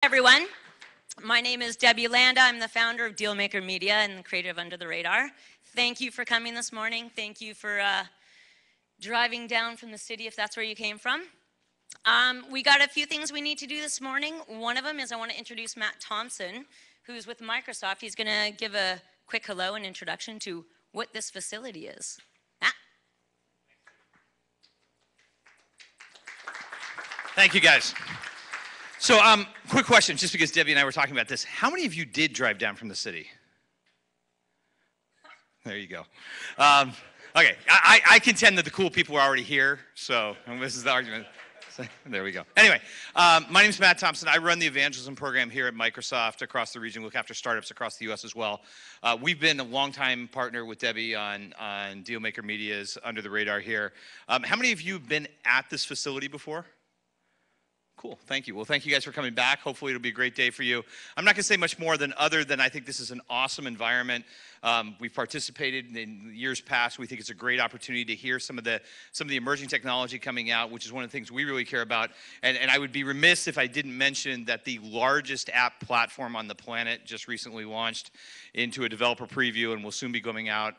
Everyone, my name is Debbie Landa. I'm the founder of Dealmaker Media and the creator of Under the Radar. Thank you for coming this morning. Thank you for driving down from the city if that's where you came from. We got a few things we need to do this morning. One of them is I want to introduce Matt Thompson, who's with Microsoft. He's going to give a quick hello and introduction to what this facility is. Matt? Thank you, guys. So, quick question, just because Debbie and I were talking about this. How many of you did drive down from the city? There you go. Okay, I contend that the cool people are already here, so this is the argument. So, there we go. Anyway, my name is Matt Thompson. I run the evangelism program here at Microsoft across the region. We look after startups across the U.S. as well. We've been a longtime partner with Debbie on Dealmaker Media's Under the Radar here. How many of you have been at this facility before? Cool, thank you. Well, thank you guys for coming back. Hopefully it'll be a great day for you. I'm not gonna say much more than I think this is an awesome environment. We've participated in years past. We think it's a great opportunity to hear some of the emerging technology coming out, which is one of the things we really care about. And I would be remiss if I didn't mention that the largest app platform on the planet just recently launched into a developer preview and will soon be going out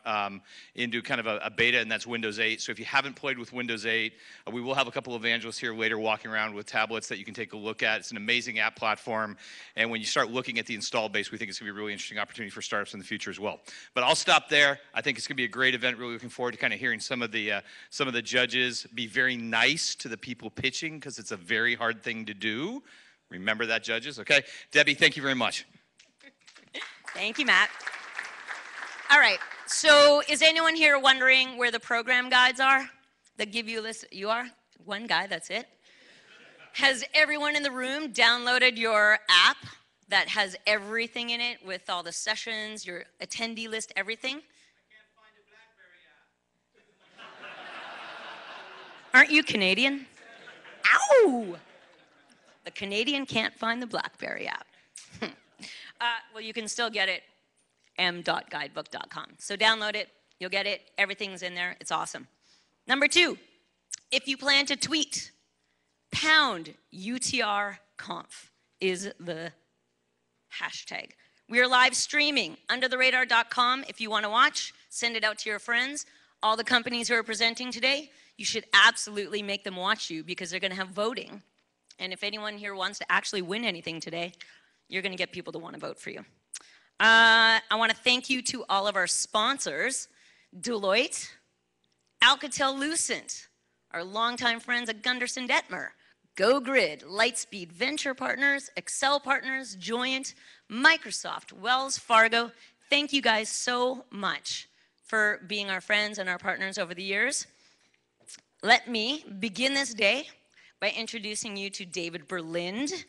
into kind of a beta, and that's Windows 8. So if you haven't played with Windows 8, we will have a couple of evangelists here later walking around with tablets that you can take a look at. It's an amazing app platform, and when you start looking at the install base, we think it's going to be a really interesting opportunity for startups in the future as well. But I'll stop there. I think it's going to be a great event. Really looking forward to kind of hearing some of the judges be very nice to the people pitching, because it's a very hard thing to do. Remember that, judges, okay? Debbie, thank you very much. Thank you, Matt. All right, so is anyone here wondering where the program guides are that give you a list? You are? One guy, that's it. Has everyone in the room downloaded your app that has everything in it with all the sessions, your attendee list, everything? I can't find a BlackBerry app. Aren't you Canadian? Ow! The Canadian can't find the BlackBerry app. Well, you can still get it, m.guidebook.com. So download it, you'll get it, everything's in there, it's awesome. Number 2, if you plan to tweet, #UTRConf is the hashtag. We are live streaming undertheradar.com. If you want to watch, send it out to your friends. All the companies who are presenting today, you should absolutely make them watch you, because they're going to have voting. And if anyone here wants to actually win anything today, you're going to get people to want to vote for you. I want to thank you to all of our sponsors, Deloitte, Alcatel-Lucent, our longtime friends at Gunderson Detmer, GoGrid, Lightspeed, Venture Partners, Excel Partners, Joyent, Microsoft, Wells Fargo. Thank you guys so much for being our friends and our partners over the years. Let me begin this day by introducing you to David Berlind,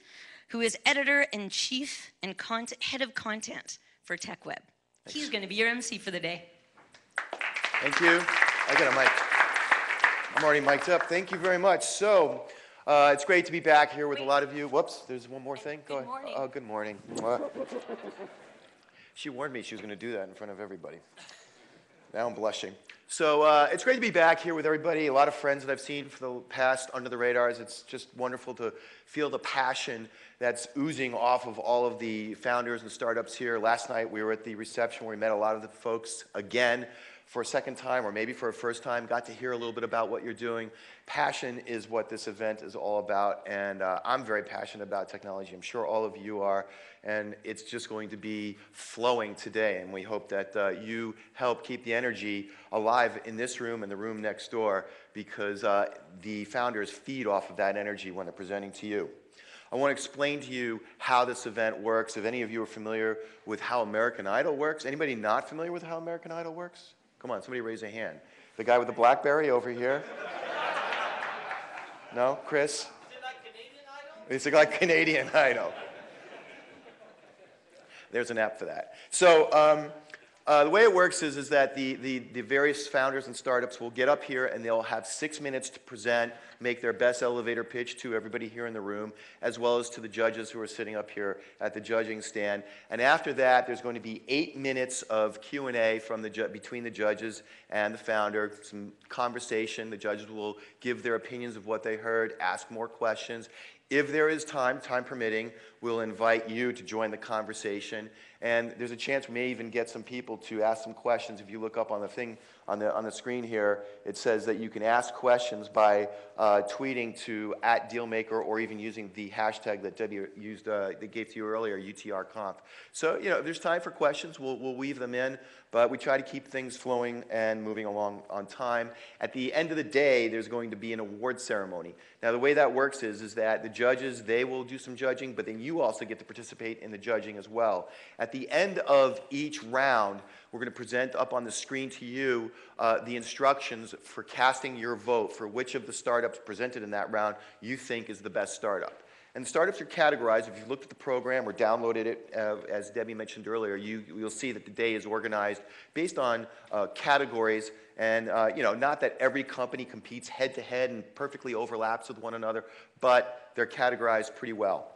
who is editor-in-chief and head of content for TechWeb. Thanks. He's going to be your MC for the day. Thank you. I got a mic. I'm already mic'd up. Thank you very much. So, it's great to be back here with a lot of you. Whoops, there's one more thing. Go ahead. Morning. Oh, good morning. She warned me she was going to do that in front of everybody. Now I'm blushing. So it's great to be back here with everybody, a lot of friends that I've seen for the past Under the Radars. It's just wonderful to feel the passion that's oozing off of all of the founders and startups here. Last night we were at the reception where we met a lot of the folks again for a second time, or maybe for a first time, got to hear a little bit about what you're doing. Passion is what this event is all about, and I'm very passionate about technology. I'm sure all of you are, and it's just going to be flowing today, and we hope that you help keep the energy alive in this room and the room next door, because the founders feed off of that energy when they're presenting to you. I want to explain to you how this event works. If any of you are familiar with how American Idol works, anybody not familiar with how American Idol works? Come on, somebody raise a hand. The guy with the BlackBerry over here. No? Chris? Is it like Canadian Idol? It's like Canadian Idol. There's an app for that. So the way it works is that the various founders and startups will get up here and they'll have 6 minutes to present, make their best elevator pitch to everybody here in the room, as well as to the judges who are sitting up here at the judging stand. And after that, there's going to be 8 minutes of Q&A from between the judges and the founder, some conversation. The judges will give their opinions of what they heard, ask more questions. If there is time permitting, we'll invite you to join the conversation. And there's a chance we may even get some people to ask some questions. If you look up on the thing on the screen here, it says that you can ask questions by tweeting to @Dealmaker or even using the hashtag that Debbie used, that gave to you earlier, UTRConf. So, you know, if there's time for questions, we'll weave them in, but we try to keep things flowing and moving along on time. At the end of the day, there's going to be an award ceremony. Now, the way that works is that the judges, they will do some judging, but then you also get to participate in the judging as well. At the end of each round, we're going to present up on the screen to you the instructions for casting your vote for which of the startups presented in that round you think is the best startup. And the startups are categorized. If you've looked at the program or downloaded it, as Debbie mentioned earlier, you'll see that the day is organized based on categories. And you know, not that every company competes head-to-head and perfectly overlaps with one another, but they're categorized pretty well.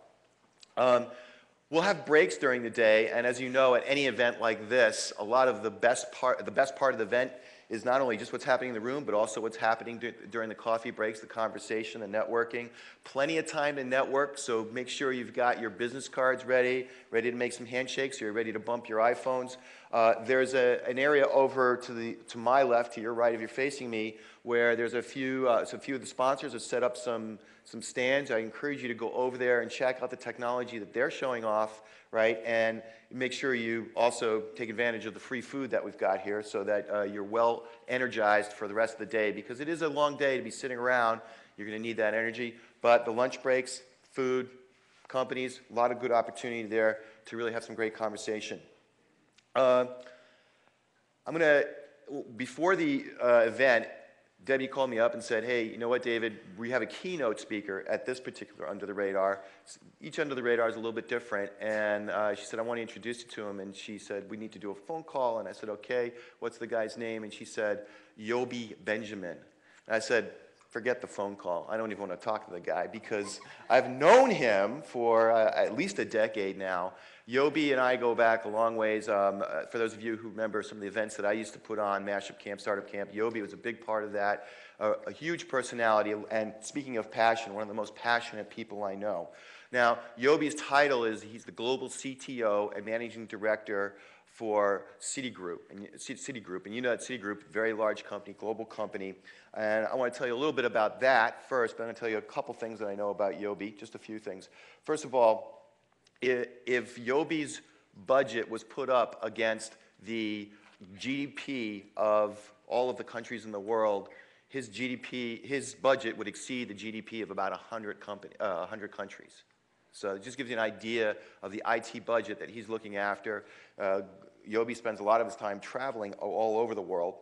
We'll have breaks during the day, and as you know, at any event like this, a lot of the best part of the event is not only just what's happening in the room, but also what's happening during the coffee breaks, the conversation, the networking. Plenty of time to network, so make sure you've got your business cards ready to make some handshakes, you're ready to bump your iPhones. There's an area over to my left, to your right if you're facing me, where there's a few of the sponsors have set up some stands. I encourage you to go over there and check out the technology that they're showing off, right? And make sure you also take advantage of the free food that we've got here so that you're well energized for the rest of the day, because it is a long day to be sitting around. You're going to need that energy. But the lunch breaks, food, companies, a lot of good opportunity there to really have some great conversation. Before the event, Debbie called me up and said, hey, you know what, David, we have a keynote speaker at this particular Under the Radar. Each Under the Radar is a little bit different, and she said, I want to introduce you to him, and she said, we need to do a phone call, and I said, okay, what's the guy's name? And she said, Yobi Benjamin. And I said, forget the phone call. I don't even want to talk to the guy because I've known him for at least a decade now. Yobi and I go back a long ways. For those of you who remember some of the events that I used to put on, Mashup Camp, Startup Camp, Yobi was a big part of that, a huge personality, and speaking of passion, one of the most passionate people I know. Now, Yobi's title is he's the Global CTO and Managing Director for Citigroup. And you know that Citigroup, very large company, global company. And I want to tell you a little bit about that first, but I'm going to tell you a couple things that I know about Yobi, just a few things. First of all, if Yobi's budget was put up against the GDP of all of the countries in the world, his budget would exceed the GDP of about 100 countries. So it just gives you an idea of the IT budget that he's looking after. Yobi spends a lot of his time traveling all over the world.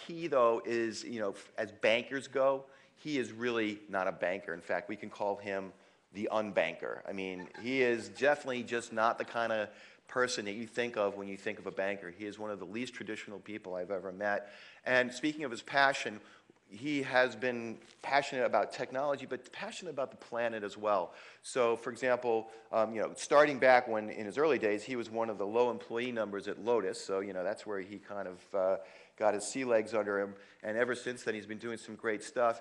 He, though, is, you know, as bankers go, he is really not a banker. In fact, we can call him the unbanker. I mean, he is definitely just not the kind of person that you think of when you think of a banker. He is one of the least traditional people I've ever met. And speaking of his passion, he has been passionate about technology, but passionate about the planet as well. So, for example, you know, starting back when in his early days, he was one of the low employee numbers at Lotus. So, you know, that's where he kind of got his sea legs under him. And ever since then, he's been doing some great stuff.